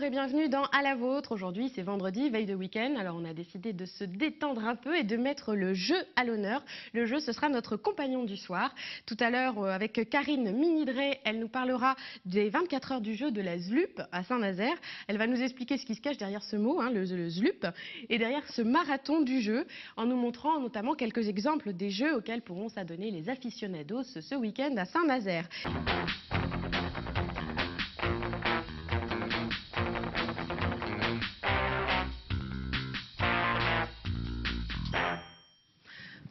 et bienvenue dans À la vôtre. Aujourd'hui, c'est vendredi, veille de week-end. Alors, on a décidé de se détendre un peu et de mettre le jeu à l'honneur. Le jeu, ce sera notre compagnon du soir. Tout à l'heure, avec Karine Minidré, elle nous parlera des 24 heures du jeu de la ZLUP à Saint-Nazaire. Elle va nous expliquer ce qui se cache derrière ce mot, le ZLUP, et derrière ce marathon du jeu, en nous montrant notamment quelques exemples des jeux auxquels pourront s'adonner les aficionados ce week-end à Saint-Nazaire.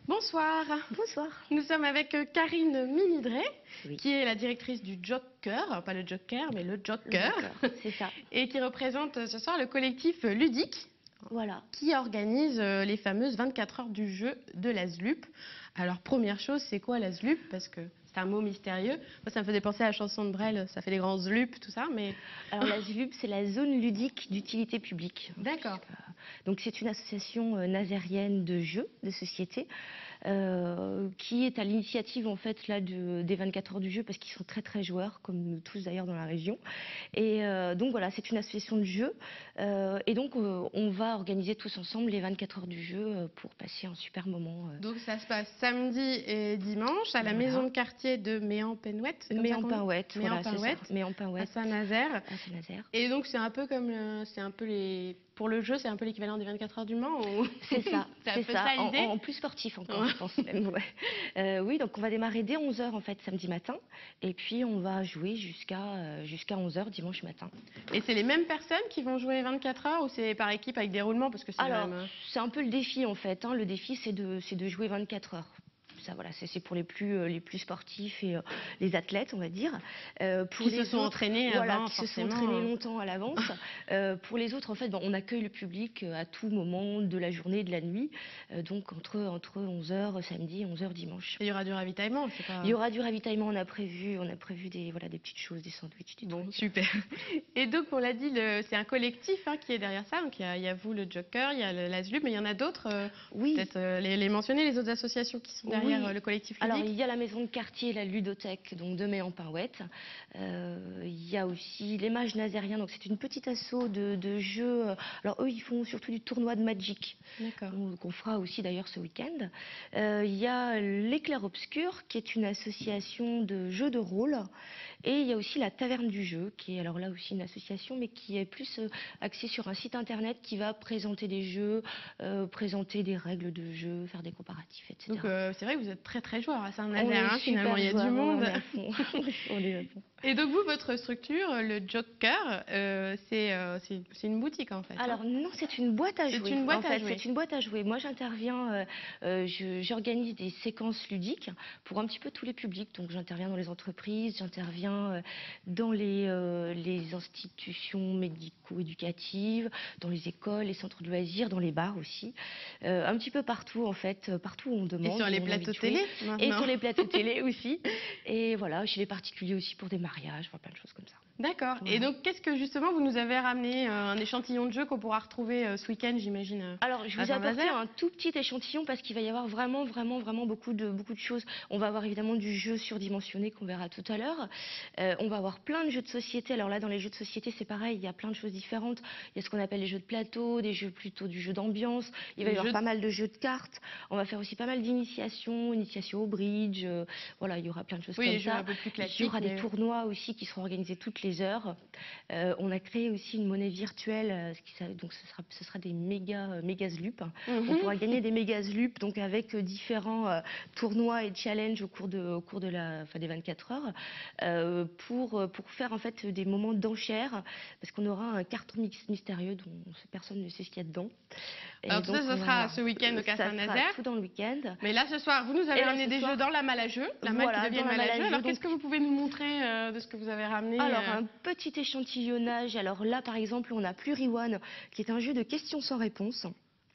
Bonsoir. Bonsoir. Nous sommes avec Karine Minidré, Oui. qui est la directrice du Joker, pas le Joker, mais le Joker, c'est ça. Et qui représente ce soir le collectif ludique, Voilà. qui organise les fameuses 24 heures du jeu de la ZLUP. Alors, première chose, c'est quoi la ZLUP? Parce que c'est un mot mystérieux. Moi, ça me faisait penser à la chanson de Brel, ça fait des grands ZLUP, tout ça, mais... Alors, la ZLUP, c'est la zone ludique d'utilité publique. D'accord. Donc, c'est une association nazérienne de jeux, de société, qui est à l'initiative, en fait, là, des 24 heures du jeu, parce qu'ils sont très, très joueurs, comme nous tous, d'ailleurs, dans la région. Et donc, voilà, c'est une association de jeux. Et donc, on va organiser tous ensemble les 24 heures du jeu pour passer un super moment. Donc, ça se passe samedi et dimanche à la maison de quartier de Méan-Penouette. Méan-Penouette, voilà, c'est ça. Méan-Penouette, à Saint-Nazaire. Et donc, c'est un peu comme... Pour le jeu, c'est un peu l'équivalent des 24 heures du Mans ou... C'est ça, c'est ça l'idée. En plus sportif encore, je pense même. Ouais. Oui, donc on va démarrer dès 11h en fait, samedi matin. Et puis on va jouer jusqu'à 11h dimanche matin. Et c'est les mêmes personnes qui vont jouer 24 heures ou c'est par équipe avec des roulements parce que c'est Alors, c'est un peu le défi en fait. Le défi, c'est de jouer 24 heures. Ça, voilà, c'est pour les plus sportifs et les athlètes, on va dire. Pour qui se sont entraînés avant, qui se sont entraînés longtemps à l'avance. Pour les autres, en fait, on accueille le public à tout moment de la journée et de la nuit. Donc, entre 11h samedi et 11h dimanche. Et il y aura du ravitaillement, c'est pas... Il y aura du ravitaillement, on a prévu des petites choses, des sandwichs, des trucs. Super. Et donc, on l'a dit, c'est un collectif qui est derrière ça. Donc, il y a vous, le Joker, il y a la ZLUP, mais il y en a d'autres. Oui. Peut-être les mentionner, les autres associations qui sont derrière le collectif ludique. Alors, il y a la maison de quartier, la ludothèque, donc de Méan-Penouette. Il y a aussi les Mages Nazériens, donc c'est une petite asso de jeux. Alors, eux, ils font surtout du tournoi de Magic. D'accord. Qu'on fera aussi d'ailleurs ce week-end. Il y a l'Éclair Obscur, qui est une association de jeux de rôle. Et il y a aussi la Taverne du Jeu, qui est alors là aussi une association, mais qui est plus axée sur un site internet qui va présenter des jeux, présenter des règles de jeu, faire des comparatifs, etc. Donc c'est vrai que vous êtes très très joueur à Saint-Nazaire, finalement, il y a du monde. On est à fond. Et donc vous, votre structure, le Joker, c'est une boutique en fait. Alors non, c'est une boîte à jouer. C'est une boîte à jouer. C'est une boîte à jouer. Moi j'interviens, j'organise des séquences ludiques pour un petit peu tous les publics. Donc j'interviens dans les entreprises, j'interviens dans les institutions médico-éducatives, dans les écoles, les centres de loisirs, dans les bars aussi. Un petit peu partout en fait, partout où on demande. Et sur les plateaux télé maintenant. Et sur les plateaux télé aussi. Et voilà, chez les particuliers aussi pour des mariages, plein de choses comme ça. D'accord. Voilà. Et donc, qu'est-ce que justement vous nous avez ramené un échantillon de jeux qu'on pourra retrouver ce week-end, j'imagine. Alors, je vous ai apporté un tout petit échantillon parce qu'il va y avoir vraiment beaucoup de choses. On va avoir évidemment du jeu surdimensionné qu'on verra tout à l'heure. On va avoir plein de jeux de société. Alors là, dans les jeux de société, c'est pareil, il y a plein de choses différentes. Il y a ce qu'on appelle les jeux de plateau, des jeux plutôt du jeu d'ambiance. Il va y avoir pas mal de jeux de cartes. On va faire aussi pas mal d'initiations, initiation au bridge. Voilà, il y aura plein de choses comme ça. Un peu plus classiques, il y aura des tournois aussi qui seront organisés toutes les heures. On a créé aussi une monnaie virtuelle, donc ce sera des méga ZLUP. On pourra gagner des méga ZLUP donc avec différents tournois et challenges au cours des 24 heures pour faire en fait des moments d'enchères parce qu'on aura un carton mystérieux dont personne ne sait ce qu'il y a dedans. Alors tout ça, ce sera ce week-end au Saint-Nazaire. Tout dans le week-end. Mais là ce soir, vous nous avez ramené des jeux dans la malle à jeu, la malle qui devient malle à jeu. Alors qu'est-ce que vous pouvez nous montrer de ce que vous avez ramené? Alors un petit échantillonnage. Alors là par exemple, on a Plurione qui est un jeu de questions sans réponse.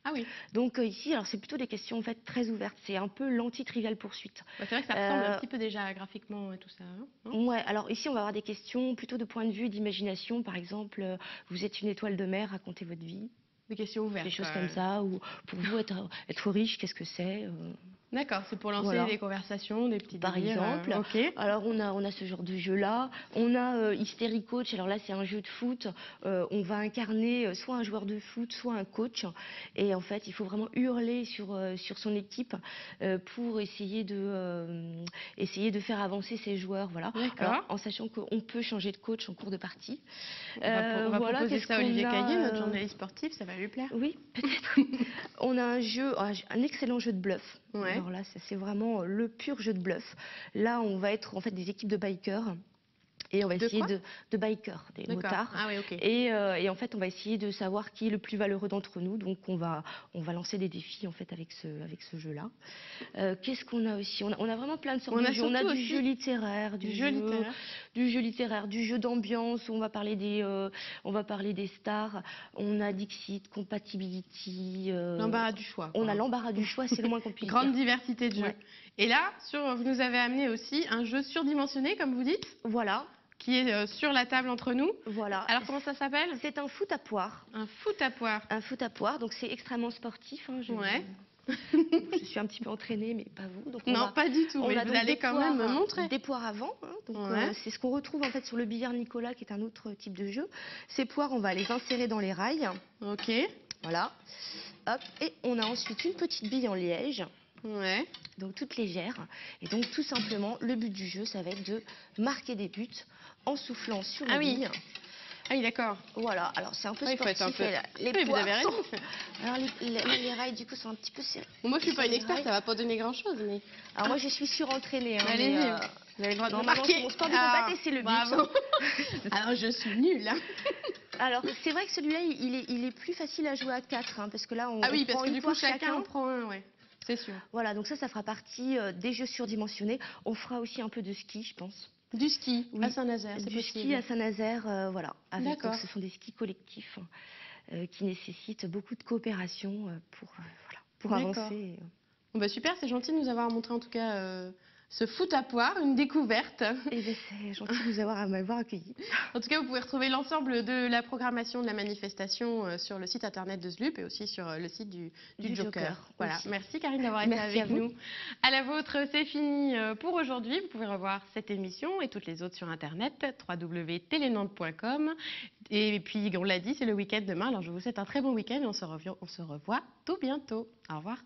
Ah oui. Donc ici, alors c'est plutôt des questions en fait très ouvertes. C'est un peu l'anti-trivial poursuite. C'est vrai que ça ressemble un petit peu déjà graphiquement et tout ça. Ouais. Alors ici, on va avoir des questions plutôt de point de vue d'imagination. Par exemple, vous êtes une étoile de mer, racontez votre vie. Des questions ouvertes. Des choses comme ça. Ou pour vous, être riche, qu'est-ce que c'est D'accord, c'est pour lancer Voilà. des conversations, des petits Par délires, exemple. ok. Alors on a ce genre de jeu-là. On a Hysteria Coach. Alors là, c'est un jeu de foot. On va incarner soit un joueur de foot, soit un coach. Et en fait, il faut vraiment hurler sur son équipe pour essayer de faire avancer ses joueurs. Voilà. Alors, D'accord. en sachant qu'on peut changer de coach en cours de partie. On va Voilà, proposer qu'est-ce ça à Olivier qu'on a, Caillé, notre journaliste sportif, ça va lui plaire. Oui, peut-être. On a un excellent jeu de bluff. Ouais. Alors là, c'est vraiment le pur jeu de bluff. Là, on va être en fait des équipes de bikers. Et on va essayer de bikers, des motards. Ah oui, ok. Et en fait, on va essayer de savoir qui est le plus valeureux d'entre nous. Donc, on va lancer des défis en fait avec ce jeu-là. Qu'est-ce qu'on a aussi? On a vraiment plein de sortes de jeux. On a du jeu littéraire, du jeu littéraire, du jeu d'ambiance. Où on va parler des stars. On a Dixit, Compatibility. L'embarras du choix. On a l'embarras du choix, c'est le moins qu'on puisse Grande dire. diversité de jeux. Ouais. Et là, vous nous avez amené aussi un jeu surdimensionné, comme vous dites, Voilà. qui est sur la table entre nous. Voilà. Alors, comment ça s'appelle? C'est un foot à poire. Un foot à poire. Un foot à poire, donc c'est extrêmement sportif. Hein, Ouais. Je suis un petit peu entraînée, mais pas vous. Donc Non, pas du tout, mais a vous donc allez quand même me montrer. des poires à vent. Hein, donc Ouais. c'est ce qu'on retrouve en fait sur le billard Nicolas, qui est un autre type de jeu. Ces poires, on va les insérer dans les rails. Ok. Voilà. Hop. Et on a ensuite une petite bille en liège. Ouais. Donc toute légère. Et donc tout simplement, le but du jeu, ça va être de marquer des buts en soufflant sur les billes. Ah oui, d'accord. Voilà, alors c'est un peu Ouais, sportif. il faut être un peu... Les oui, vous avez raison. Alors les rails du coup sont un petit peu serrés. Bon, moi je suis pas une experte, ça va pas donner grand chose, mais... Alors moi je suis surentraînée. Hein, allez-y, vous avez le droit de marquer. Mon sport de combat, c'est le but. Bravo. Alors je suis nulle. Hein. Alors c'est vrai que celui-là il est plus facile à jouer à 4, hein, parce que là on parce prend que une du coup poire chacun en prend un, ouais. C'est sûr. Voilà, donc ça fera partie des jeux surdimensionnés. On fera aussi un peu de ski, je pense. Du ski à Saint-Nazaire, c'est possible. Du ski à Saint-Nazaire, voilà. D'accord. Ce sont des skis collectifs qui nécessitent beaucoup de coopération pour avancer. Bon, bah, super, c'est gentil de nous avoir montré en tout cas ce foot à poire, une découverte. Et ben, c'est gentil de m'avoir accueilli. En tout cas, vous pouvez retrouver l'ensemble de la programmation de la manifestation sur le site internet de Zlup et aussi sur le site du Joker. Voilà. Aussi. Merci Karine d'avoir été avec nous. À la vôtre, c'est fini pour aujourd'hui. Vous pouvez revoir cette émission et toutes les autres sur internet, www.telenantes.com. Et puis, on l'a dit, c'est le week-end demain. Alors, je vous souhaite un très bon week-end et on se revoit tout bientôt. Au revoir.